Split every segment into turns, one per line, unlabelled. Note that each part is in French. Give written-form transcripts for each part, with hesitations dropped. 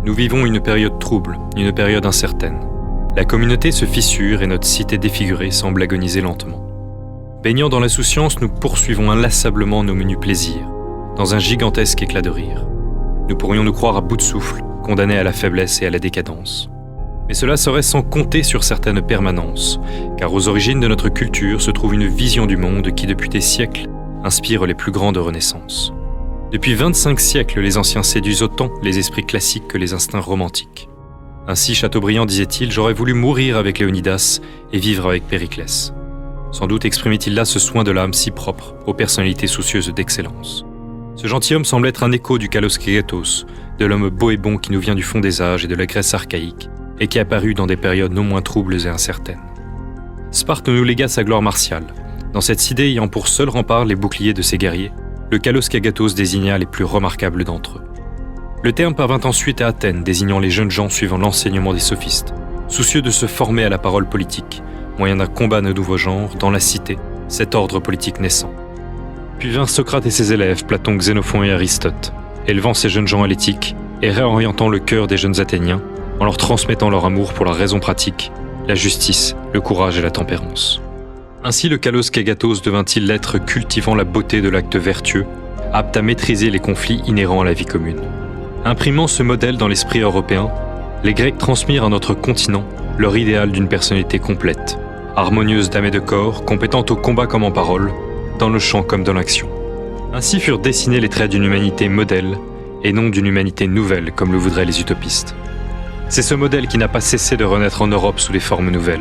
Nous vivons une période trouble, une période incertaine. La communauté se fissure et notre cité défigurée semble agoniser lentement. Baignant dans l'insouciance, nous poursuivons inlassablement nos menus plaisirs, dans un gigantesque éclat de rire. Nous pourrions nous croire à bout de souffle, condamnés à la faiblesse et à la décadence. Mais cela serait sans compter sur certaines permanences, car aux origines de notre culture se trouve une vision du monde qui, depuis des siècles, inspire les plus grandes renaissances. Depuis 25 siècles, les anciens séduisent autant les esprits classiques que les instincts romantiques. Ainsi, Chateaubriand disait-il « J'aurais voulu mourir avec Léonidas et vivre avec Périclès ». Sans doute exprimait-il là ce soin de l'âme si propre aux personnalités soucieuses d'excellence. Ce gentilhomme semble être un écho du Kalos Kegatos, de l'homme beau et bon qui nous vient du fond des âges et de la Grèce archaïque, et qui apparut dans des périodes non moins troubles et incertaines. Sparte nous légua sa gloire martiale. Dans cette cité ayant pour seul rempart les boucliers de ses guerriers, le Kalos Kegatos désigna les plus remarquables d'entre eux. Le terme parvint ensuite à Athènes, désignant les jeunes gens suivant l'enseignement des sophistes, soucieux de se former à la parole politique, moyen d'un combat de nouveau genre, dans la cité, cet ordre politique naissant. Puis vinrent Socrate et ses élèves, Platon, Xénophon et Aristote, élevant ces jeunes gens à l'éthique et réorientant le cœur des jeunes Athéniens en leur transmettant leur amour pour la raison pratique, la justice, le courage et la tempérance. Ainsi le Kalos Kegatos devint-il l'être cultivant la beauté de l'acte vertueux, apte à maîtriser les conflits inhérents à la vie commune. Imprimant ce modèle dans l'esprit européen, les Grecs transmirent à notre continent leur idéal d'une personnalité complète, harmonieuse d'âme et de corps, compétente au combat comme en parole, dans le chant comme dans l'action. Ainsi furent dessinés les traits d'une humanité modèle, et non d'une humanité nouvelle comme le voudraient les utopistes. C'est ce modèle qui n'a pas cessé de renaître en Europe sous des formes nouvelles.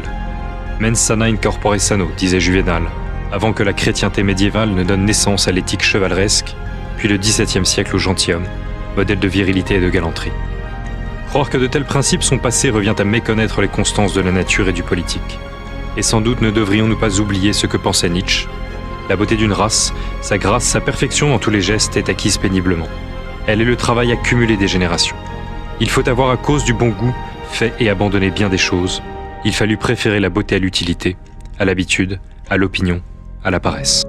Mens sana in corpore sano, disait Juvénal, avant que la chrétienté médiévale ne donne naissance à l'éthique chevaleresque, puis le XVIIe siècle au gentilhomme, modèle de virilité et de galanterie. Croire que de tels principes sont passés revient à méconnaître les constances de la nature et du politique. Et sans doute ne devrions-nous pas oublier ce que pensait Nietzsche. La beauté d'une race, sa grâce, sa perfection dans tous les gestes est acquise péniblement. Elle est le travail accumulé des générations. Il faut avoir à cause du bon goût fait et abandonné bien des choses. Il fallut préférer la beauté à l'utilité, à l'habitude, à l'opinion, à la paresse.